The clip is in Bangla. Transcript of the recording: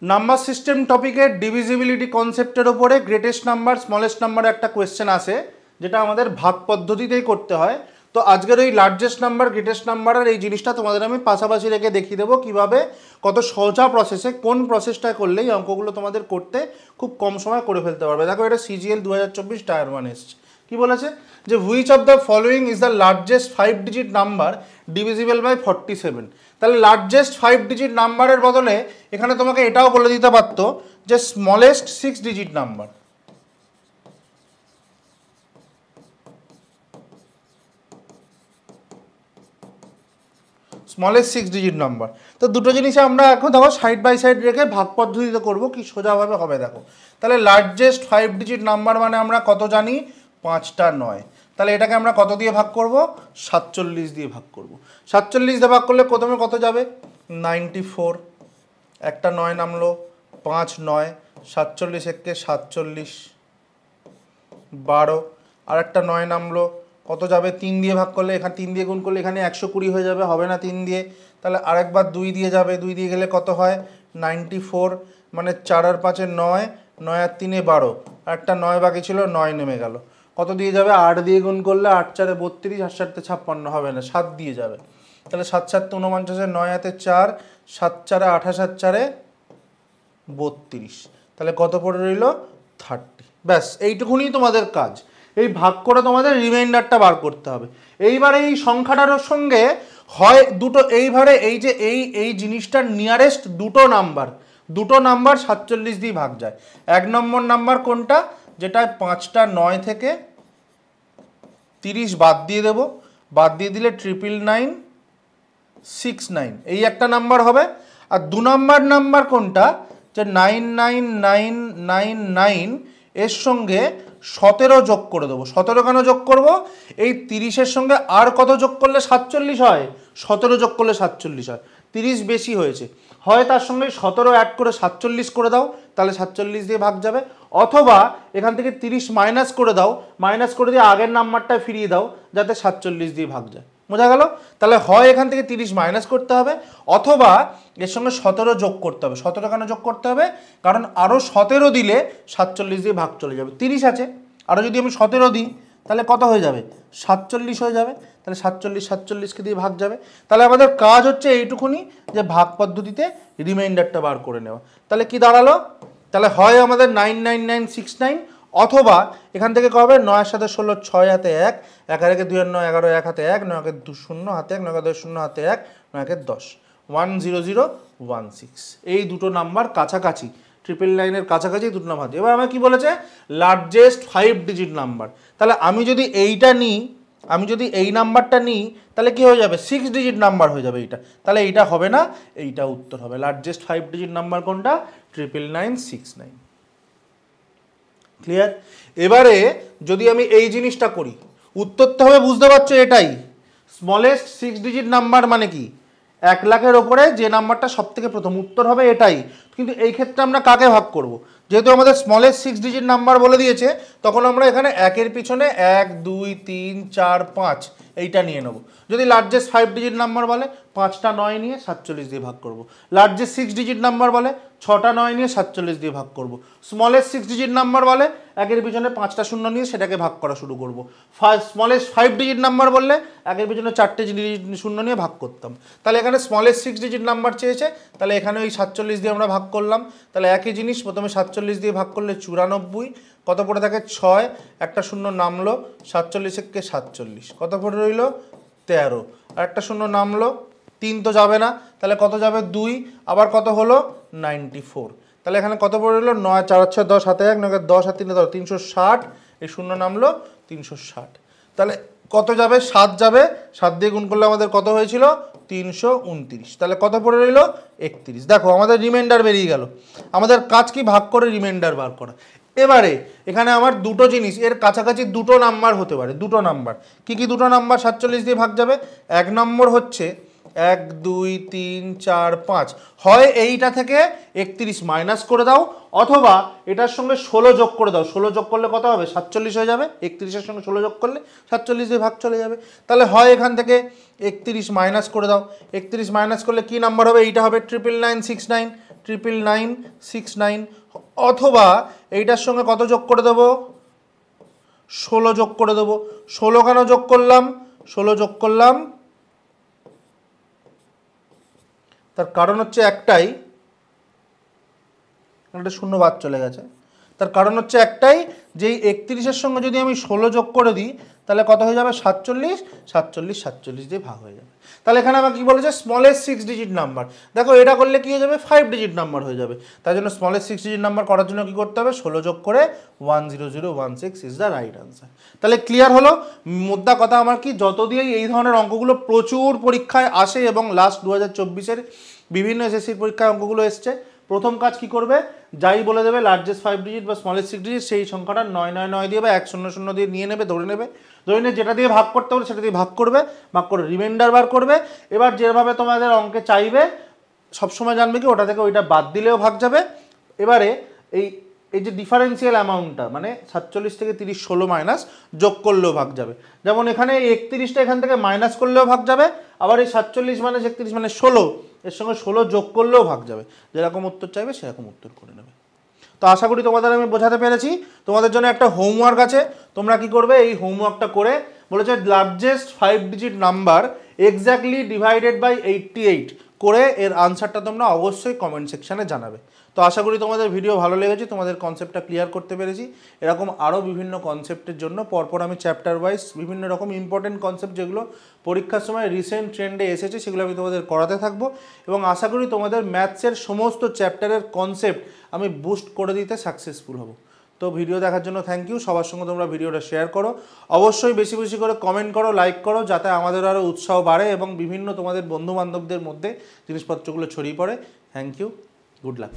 নাম্বার সিস্টেম টপিকের ডিভিজিবিলিটি কনসেপ্টের ওপরে গ্রেটেস্ট নাম্বার স্মলেস্ট নাম্বার একটা কোয়েশ্চেন আসে, যেটা আমাদের ভাগ পদ্ধতিতেই করতে হয়। তো আজকের ওই লার্জেস্ট নাম্বার গ্রেটেস্ট নাম্বারের এই জিনিসটা তোমাদের আমি পাশাপাশি রেখে দেখিয়ে দেবো কীভাবে কত সোজা প্রসেসে কোন প্রসেসটা করলেই অঙ্কগুলো তোমাদের করতে খুব কম সময় করে ফেলতে পারবে। দেখো এটা সিজিএল 2024 টায়ার 1 এসছে। কী বলেছে যে which of the following is the largest 5 digit number divisible by 47। তাহলে লার্জেস্ট 5 ডিজিট নাম্বারের বদলে এখানে তোমাকে এটাও বলে দিতে পারতো যে smallest 6 digit number. Smallest 6 digit number. তো দুটো জিনিস আমরা এখন দেখো সাইড বাই সাইড রেখে ভাগ পদ্ধতিতে করবো, কি সোজাভাবে হবে দেখো। তাহলে লার্জেস্ট 5 ডিজিট নাম্বার মানে আমরা কত জানি, 5টা 9। তাহলে এটাকে আমরা কত দিয়ে ভাগ করব, 47 দিয়ে ভাগ করব। 47 দিয়ে ভাগ করলে প্রথমে কত যাবে, 94। একটা 9 নামলো, 5 9, 47 একে 47, 12। আর একটা 9 নামলো, কত যাবে, 3 দিয়ে ভাগ করলে, এখানে 3 দিয়ে গুণ করলে এখানে 120 হয়ে যাবে, হবে না 3 দিয়ে। তাহলে আরেকবার 2 দিয়ে যাবে, 2 দিয়ে গেলে কত হয়, 94। মানে 4 আর 5 9, 9 আর 3 12, আর একটা 9 বাকি ছিল, 9 নেমে গেল। কত দিয়ে যাবে, 8 দিয়ে গুণ করলে 8 4 32, 8 7 56, হবে না, 7 দিয়ে যাবে। তাহলে 7 7 49, 9 হাতে 4, 7 4 28, 7 4 32। তাহলে কত পড়ে রইল, 30। ব্যাস এইটুকুনি তোমাদের কাজ। এই ভাগ করে তোমাদের রিমাইন্ডারটা বার করতে হবে। এইবারে এই সংখ্যাটার সঙ্গে হয় দুটো, এইবারে এই যে এই জিনিসটার নিয়ারেস্ট দুটো নাম্বার 47 দিয়ে ভাগ যায়। 1 নম্বর নাম্বার কোনটা, যেটা 5টা 9 থেকে 30 বাদ দিয়ে দেবো, বাদ দিয়ে দিলে 99969, এই একটা নাম্বার হবে। আর 2 নম্বর নাম্বার কোনটা, যে 99999 এর সঙ্গে 17 যোগ করে দেবো। 17 কেন যোগ করব, এই 30-এর সঙ্গে আর কত যোগ করলে 47 হয়, 17 যোগ করলে 47 হয়। 30 বেশি হয়েছে, হয় তার সঙ্গে 17 অ্যাড করে 47 করে দাও, তাহলে 47 দিয়ে ভাগ যাবে। অথবা এখান থেকে 30 মাইনাস করে দাও, মাইনাস করে দিয়ে আগের নাম্বারটা ফিরিয়ে দাও, যাতে 47 দিয়ে ভাগ যায়। বোঝা গেল? তাহলে হয় এখান থেকে 30 মাইনাস করতে হবে, অথবা এর সঙ্গে 17 যোগ করতে হবে। 17 কেন যোগ করতে হবে, কারণ আরও 17 দিলে 47 দিয়ে ভাগ চলে যাবে। 30 আছে, আরও যদি আমি 17 দিই তাহলে কত হয়ে যাবে, 47 হয়ে যাবে। তাহলে 47 দিয়ে ভাগ যাবে। তাহলে আমাদের কাজ হচ্ছে এইটুকুনি, যে ভাগ পদ্ধতিতে রিমাইন্ডারটা বার করে নেওয়া। তাহলে কি দাঁড়ালো, তাহলে হয় আমাদের 99969, অথবা এখান থেকে কবে, 9 7 16, 6 হাতে 1, 1 আর 1 2 আর 9 11, 1 হাতে 1, 9 কে 2 0 হাতে 1, 9 কে 2 0 হাতে 1, 9 কে 10, 10016। এই দুটো নাম্বার কাছাকাছি, 999-এর কাছাকাছি দুটো নাম্বার। এবার আমার কি বলেছে, লার্জেস্ট 5 ডিজিট নাম্বার। তাহলে আমি যদি এইটা নিই, আমি যদি এই নাম্বারটা নিই, তাহলে কি হয়ে যাবে, 6 ডিজিট নাম্বার হয়ে যাবে এইটা। তাহলে এইটা হবে না, এইটা উত্তর হবে। লার্জেস্ট 5 ডিজিট নাম্বার কোনটা, 99969। ক্লিয়ার? এবারে যদি আমি এই জিনিসটা করি, উত্তরটা হবে, বুঝতে পারছো, এটাই স্মলেস্ট 6 ডিজিট নাম্বার মানে কি, 1 লাখের ওপরে যে নাম্বারটা সব থেকে প্রথম, উত্তর হবে এটাই। কিন্তু এই ক্ষেত্রে আমরা কাকে ভাগ করব, যেহেতু আমাদের স্মলেস্ট 6 ডিজিট নাম্বার বলে দিয়েছে, তখন আমরা এখানে 1-এর পিছনে 1 2 3 4 5 এইটা নিয়ে নেব। যদি লার্জেস্ট 5 ডিজিট নাম্বার বলে, 5টা 9 নিয়ে 47 দিয়ে ভাগ করব। লার্জেস্ট 6 ডিজিট নাম্বার বলে, 6টা 9 নিয়ে 47 দিয়ে ভাগ করব। স্মলেস্ট 6 ডিজিট নাম্বার বলে, 1-এর পিছনে 5টা 0 নিয়ে সেটাকে ভাগ করা শুরু করব। স্মলেস্ট 5 ডিজিট নাম্বার বললে 1-এর পিছনে 4টে 0 নিয়ে ভাগ করতাম। তাহলে এখানে স্মলেস্ট 6 ডিজিট নাম্বার চেয়েছে, তাহলে এখানে ওই 47 দিয়ে আমরা ভাগ করলাম। তাহলে একই জিনিস, প্রথমে 47 দিয়ে ভাগ করলে 94, কত পড়ে থাকে 6, একটা 0 নামলো, 47 একে 47, কত পড়ে রইল 13, আর একটা 0 নামলো, 3 তো যাবে না, তাহলে কত যাবে 2, আবার কত হলো 94। তাহলে এখানে কত পড়ে রইল, 9 4 6 10 হাতে 1, 9 10 আর 3 10, 360, এই 0 নামলো 360। তাহলে কত যাবে, 7 যাবে, 7 দিয়ে গুণ করলে আমাদের কত হয়েছিল, 329। তাহলে কত পড়ে রইল 31। দেখো আমাদের রিমাইন্ডার বেরিয়ে গেল। আমাদের কাজ কি, ভাগ করে রিমাইন্ডার বার করা। এবারে এখানে আমার দুটো জিনিস, এর কাছাকাছি দুটো নাম্বার হতে পারে। দুটো নাম্বার কি কি, দুটো নাম্বার 47 দিয়ে ভাগ যাবে। 1 নম্বর হচ্ছে 1 2 3 4 5, হয় এইটা থেকে 31 মাইনাস করে দাও, অথবা এটার সঙ্গে 16 যোগ করে দাও। 16 যোগ করলে কত হবে, 47 হয়ে যাবে। 31-এর সঙ্গে 16 যোগ করলে 47 দিয়ে ভাগ চলে যাবে। তাহলে হয় এখান থেকে 31 মাইনাস করে দাও, 31 মাইনাস করলে কি নাম্বার হবে, এইটা হবে 99969। 99969 অথবা এইটার সঙ্গে কত যোগ করে দেবো 16 যোগ করে দেবো 16 কেন যোগ করলাম 16 যোগ করলাম তার কারণ হচ্ছে একটাই একটা শূন্য বাদ চলে গেছে তার কারণ হচ্ছে একটাই যে 31-এর সঙ্গে যদি আমি 16 যোগ করে দিই তাহলে কত হয়ে যাবে 47 দিয়ে ভাগ হয়ে যাবে তাহলে এখানে আমাকে কি বলেছে স্মলেস্ট 6 ডিজিট নাম্বার দেখো এটা করলে কি হয়ে যাবে 5 ডিজিট নাম্বার হয়ে যাবে তাই জন্য স্মলেস্ট 6 ডিজিট নাম্বার করার জন্য কি করতে হবে 16 যোগ করে 10016 ইজ দ্য রাইট আনসার তাহলে ক্লিয়ার হলো মুদ্রা কথা আমার কি যত দিয়ে এই ধরনের অঙ্কগুলো প্রচুর পরীক্ষায় আসে এবং লাস্ট 2024-এর বিভিন্ন এসএসসির পরীক্ষায় অঙ্কগুলো এসছে প্রথম কাজ কি করবে যাই বলে দেবে লার্জেস্ট 5 ডিজিট বা স্মলেস্ট 6 ডিজিট সেই সংখ্যাটা 999 দিয়ে বা 100 দিয়ে নিয়ে নেবে ধরে নিয়ে যেটা দিয়ে ভাগ করতে হবে সেটা দিয়ে ভাগ করবে ভাগ করে রিমাইন্ডার বার করবে এবার যেভাবে তোমাদের অঙ্কে চাইবে সবসময় জানবে কি ওটা থেকে ওইটা বাদ দিলেও ভাগ যাবে এবারে এই যে ডিফারেন্সিয়াল অ্যামাউন্টটা মানে 47 থেকে 30 16 মাইনাস যোগ করলেও ভাগ যাবে যেমন এখানে 31টা এখান থেকে মাইনাস করলেও ভাগ যাবে আবার এই 47 মাইনাস 31 মানে 16 এর সঙ্গে 16 যোগ করলেও ভাগ যাবে যেরকম উত্তর চাইবে সেরকম উত্তর করে নেবে তো আশা করি তোমাদের আমি বোঝাতে পেরেছি তোমাদের জন্য একটা হোমওয়ার্ক আছে তোমরা কি করবে এই হোমওয়ার্কটা করে বলেছে largest 5 digit number exactly divided by 88 করে এর আনসারটা তোমরা অবশ্যই কমেন্ট সেকশানে জানাবে তো আশা করি তোমাদের ভিডিও ভালো লেগেছে তোমাদের কনসেপ্টটা ক্লিয়ার করতে পেরেছি এরকম আরও বিভিন্ন কনসেপ্টের জন্য পরপর আমি চ্যাপ্টার ওয়াইজ বিভিন্ন রকম ইম্পর্টেন্ট কনসেপ্ট যেগুলো পরীক্ষার সময় রিসেন্ট ট্রেন্ডে এসেছে সেগুলো আমি তোমাদের করাতে থাকবো এবং আশা করি তোমাদের ম্যাথসের সমস্ত চ্যাপ্টারের কনসেপ্ট আমি বুস্ট করে দিতে সাকসেসফুল হব তো ভিডিও দেখার জন্য থ্যাংক ইউ সবার সঙ্গে তোমরা ভিডিওটা শেয়ার করো অবশ্যই বেশি বেশি করে কমেন্ট করো লাইক করো যাতে আমাদের আরও উৎসাহ বাড়ে এবং বিভিন্ন তোমাদের বন্ধুবান্ধবদের মধ্যে জিনিসপত্রগুলো ছড়িয়ে পড়ে থ্যাংক ইউ গুড লাক